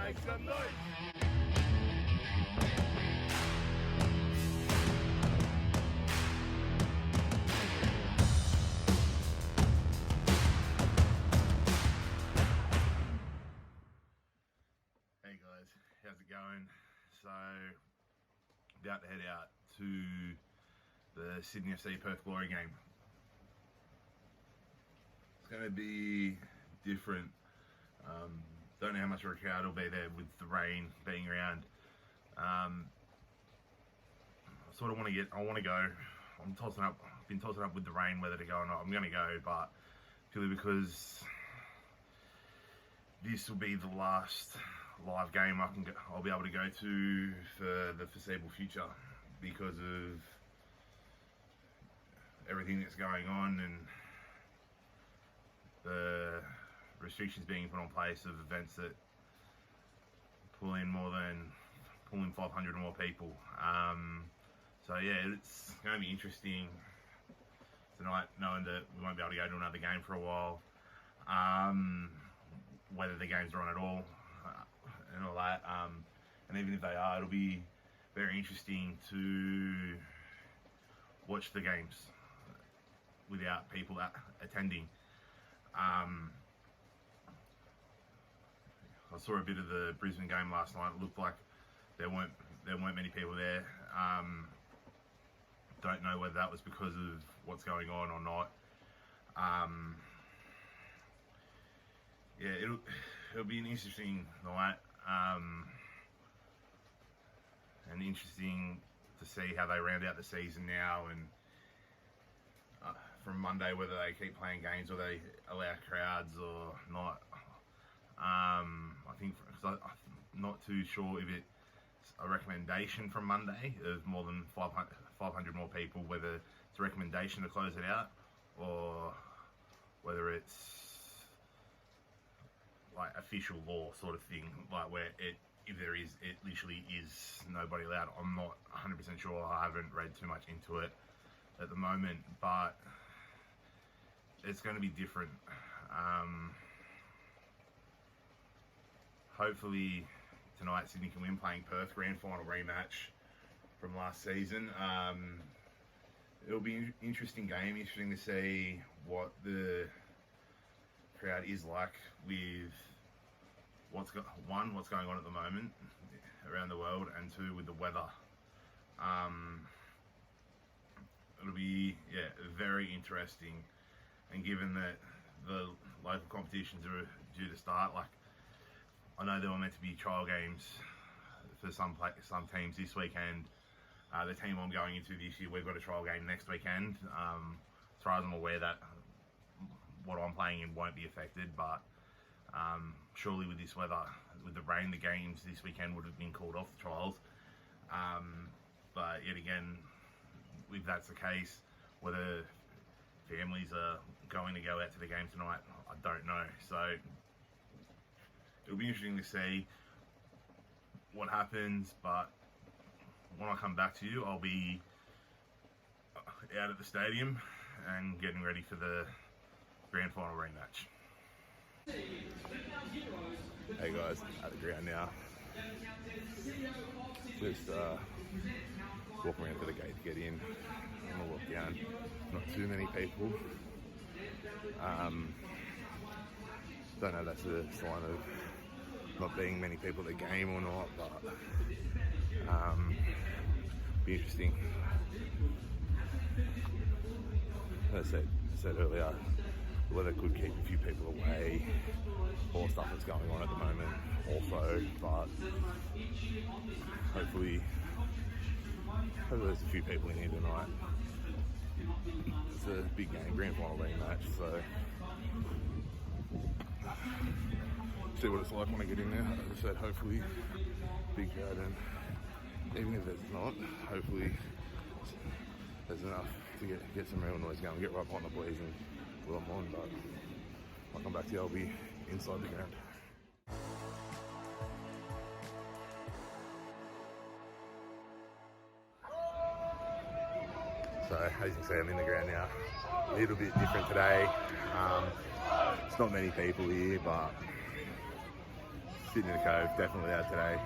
Make some noise. Hey guys, how's it going? So, about to head out to the Sydney FC Perth Glory game. It's going to be different. Don't know how much of a crowd will be there with the rain being around. I sort of want to go. I've been tossing up with the rain whether to go or not. I'm going to go, but purely because this will be the last live game I'll be able to go to for the foreseeable future because of everything that's going on and the restrictions being put on place of events that pull in 500 or more people. So yeah, it's going to be interesting tonight, knowing that we won't be able to go to another game for a while. Whether the games are on at all and all that, and even if they are, it'll be very interesting to watch the games without people attending. I saw a bit of the Brisbane game last night. It looked like there weren't many people there. Don't know whether that was because of what's going on or not. Yeah, it'll be an interesting night, and interesting to see how they round out the season now, and from Monday whether they keep playing games or they allow crowds or not. I think I'm not too sure if it's a recommendation from Monday of more than 500 more people, whether it's a recommendation to close it out or whether it's like official law sort of thing, like where if there is, it literally is nobody allowed. I'm not 100% sure. I haven't read too much into it at the moment, but it's going to be different. Hopefully tonight Sydney can win, playing Perth, grand final rematch from last season. It'll be an interesting game, interesting to see what the crowd is like with what's going on at the moment around the world, and two, with the weather. It'll be very interesting, and given that the local competitions are due to start, like I know there were meant to be trial games for some teams this weekend. The team I'm going into this year, we've got a trial game next weekend. As far as I'm aware, that what I'm playing in won't be affected, but surely with this weather, with the rain, the games this weekend would have been called off, the trials. But yet again, if that's the case, whether families are going to go out to the game tonight, I don't know. So it'll be interesting to see what happens, but when I come back to you, I'll be out at the stadium and getting ready for the grand final rematch. Hey guys, at the ground now. Just walking around to the gate to get in. I'm gonna walk down. Not too many people. Don't know if that's a sign of not being many people at the game or not, but be interesting. As I said earlier, the weather could keep a few people away, all stuff that's going on at the moment also, but hopefully there's a few people in here tonight. It's a big game, grand final rematch, so see what it's like when I get in there. As I said, hopefully big crowd, and even if there's not, hopefully there's enough to get some real noise going, get right behind the boys and put them on. But I'll come back to you, I'll be inside the ground. So as you can see, I'm in the ground now. A little bit different today. It's not many people here, but Sitting in the cove, definitely out today.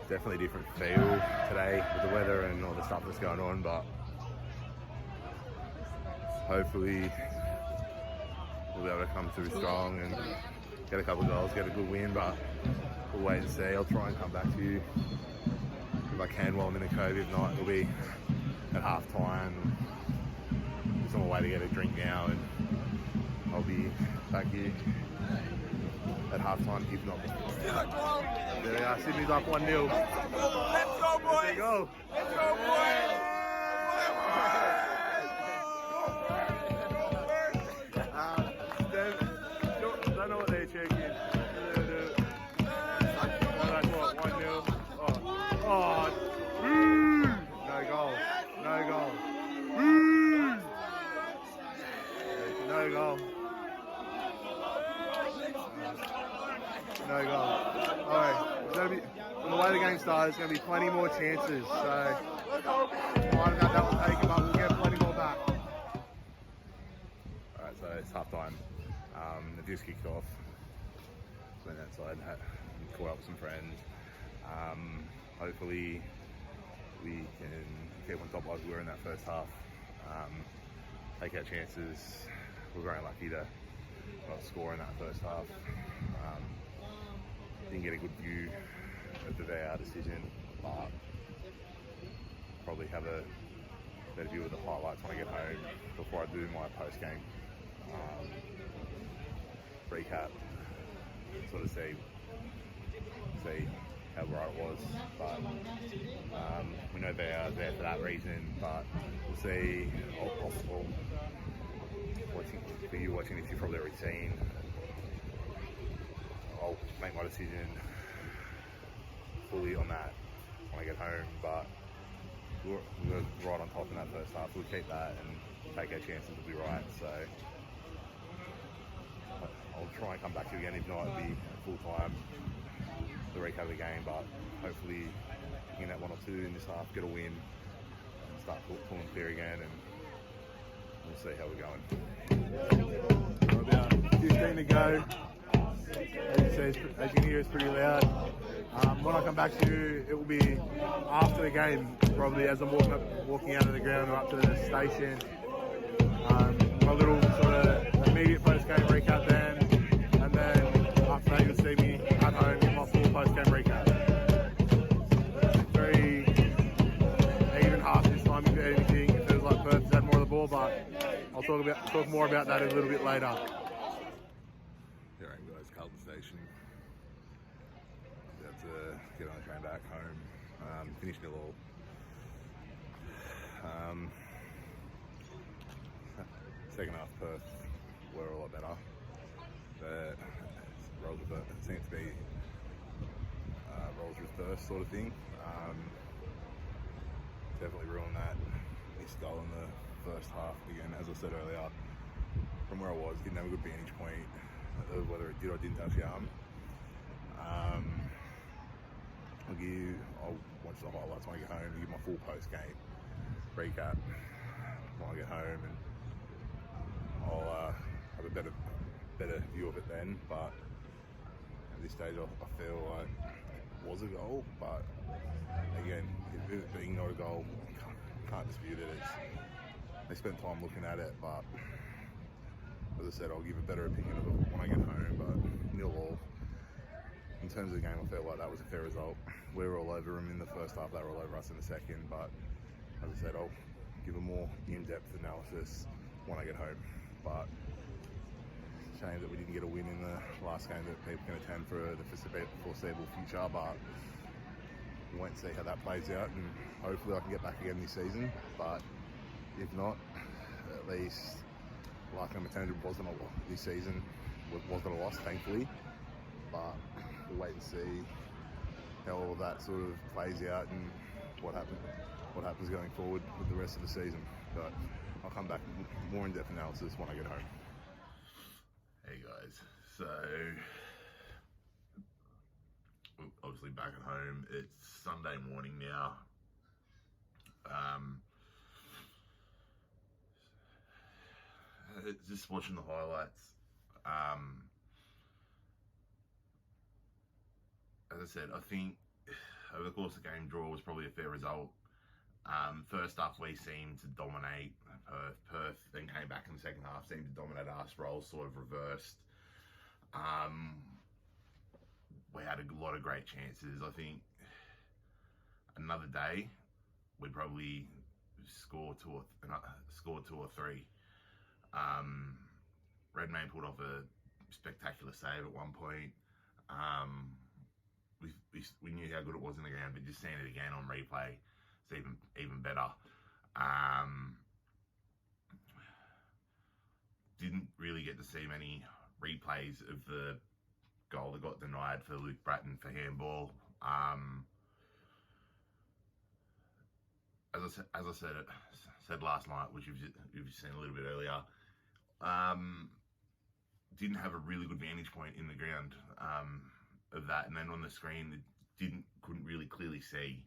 Definitely different feel today with the weather and all the stuff that's going on, but hopefully we'll be able to come through strong and get a couple of goals, get a good win, but we'll wait and see. I'll try and come back to you if I can while I'm in the cove. If not, it'll be at half time. Just on my way to get a drink now, and I'll be back here at half time, if not before. There we are, Sydney's up 1-0. Let's go, boys! There you go. Let's go, boys! Don't know what they're checking. What, 1-0? Oh, no goal. No goal. No goal. No goal. Alright, on the way the game starts, there's going to be plenty more chances. So, I don't know if that will take him up. We'll get plenty more back. Alright, so it's half time. The just kicked off. Went outside, caught up with some friends. Hopefully, we can keep on top like we were in that first half. Take our chances. We're very lucky to not score in that first half. Didn't get a good view of the VAR decision, but probably have a better view of the highlights when I get home before I do my post-game recap, sort of see how right it was. But we know they are there for that reason, but we'll see all possible. For you watching this, you've probably already seen. I'll make my decision fully on that when I get home, but we're right on top in that first half. We'll keep that and take our chances to be right. So I'll try and come back to you again. If not, it'll be full time to recap the game, but hopefully in that 1 or 2 in this half, get a win and start pulling clear again, and we'll see how we're going. About 15 to go. As you can hear, it's pretty loud. When I come back to you, it will be after the game, probably as I'm walking out of the ground or up to the station. My little sort of immediate post-game recap then, and then after that you'll see me at home in my full post-game recap. Very even half this time, if anything. It feels like Perth has had more of the ball, but I'll talk more about that a little bit later. Here I am, guys, Carlton Station. About to get on the train back home. Finished 0-0. Second half, Perth were a lot better. The roles seemed to be roles reversed sort of thing. Definitely ruined that missed goal in the first half. Again, as I said earlier, from where I was, didn't have a good vantage point of whether it did or didn't touch the arm. I'll watch the highlights when I get home and give my full post-game recap when I get home, and I'll have a better view of it then. But at this stage, I feel like it was a goal, but again, it being not a goal, can't dispute it. They spent time looking at it, but as I said, I'll give a better opinion of it when I get home. But 0-0. In terms of the game, I felt like that was a fair result. We were all over them in the first half, they were all over us in the second, but as I said, I'll give a more in-depth analysis when I get home. But it's a shame that we didn't get a win in the last game that people can attend for the foreseeable future, but we'll wait and see how that plays out, and hopefully I can get back again this season. But if not, at least Larkin Maternity wasn't a loss this season, wasn't a loss, thankfully. But we'll wait and see how all of that sort of plays out and what happens going forward with the rest of the season. But I'll come back with more in-depth analysis when I get home. Hey guys, so obviously back at home. It's Sunday morning now. Just watching the highlights. as I said, I think over the course of the game, draw was probably a fair result. First half, we seemed to dominate Perth. Perth then came back in the second half, seemed to dominate us. Roles sort of reversed. We had a lot of great chances. I think another day, we'd probably score two or three. Redmayne pulled off a spectacular save at one point. We knew how good it was in the ground, but just seeing it again on replay, it's even better. Didn't really get to see many replays of the goal that got denied for Luke Bratton for handball. As I said last night, which you've seen a little bit earlier, didn't have a really good vantage point in the ground of that, and then on the screen couldn't really clearly see.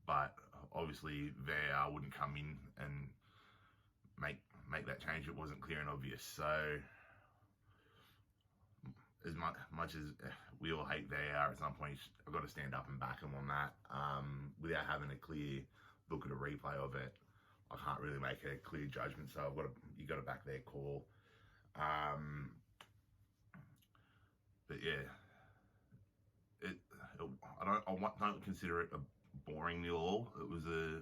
But obviously VAR wouldn't come in and make that change. It wasn't clear and obvious. So as much as we all hate VAR, at some point I've got to stand up and back them on that. Without having a clear look at a replay of it, I can't really make a clear judgment. So you got to back their call. But yeah, I don't consider it a boring 0-0. It was a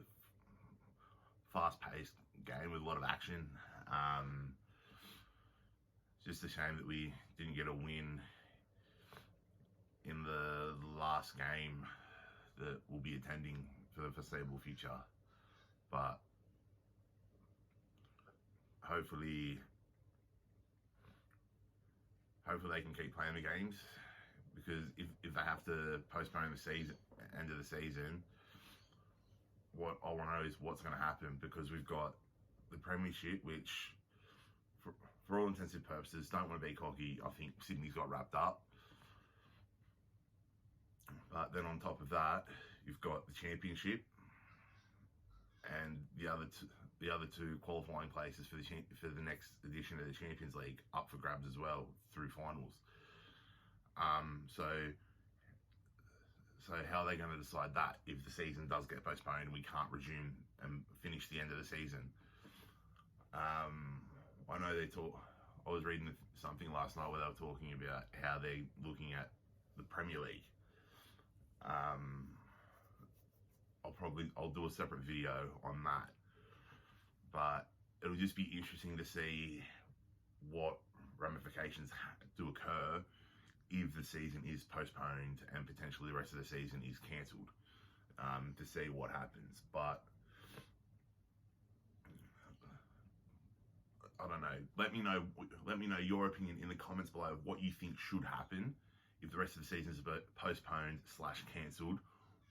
fast-paced game with a lot of action. It's just a shame that we didn't get a win in the last game that we'll be attending for the foreseeable future. But hopefully they can keep playing the games, because if they have to postpone the end of the season, what I want to know is what's going to happen, because we've got the Premiership, which for all intents and purposes, don't want to be cocky, I think Sydney's got wrapped up. But then on top of that, you've got the Championship and the other two qualifying places for the next edition of the Champions League up for grabs as well through finals. So how are they going to decide that if the season does get postponed and we can't resume and finish the end of the season? I know I was reading something last night where they were talking about how they're looking at the Premier League. I'll do a separate video on that, but it'll just be interesting to see what ramifications do occur if the season is postponed and potentially the rest of the season is cancelled, to see what happens. But I don't know. Let me know your opinion in the comments below of what you think should happen if the rest of the season is postponed / cancelled.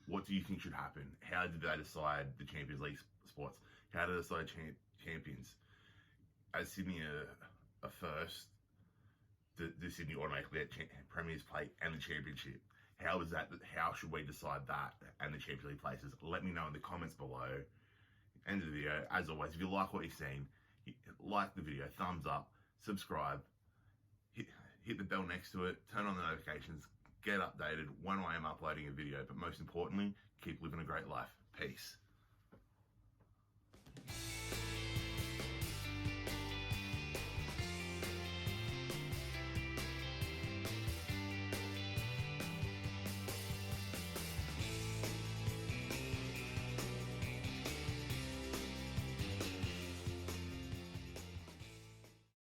What do you think should happen? How did they decide the Champions League spots? How did they decide champions? As Sydney are first, does Sydney automatically get Premier's play and the Championship? How is that? How should we decide that and the Champions League places? Let me know in the comments below. End of the video. As always, if you like what you've seen, like the video, thumbs up, subscribe, hit the bell next to it, turn on the notifications, get updated when I am uploading a video, but most importantly, keep living a great life. Peace.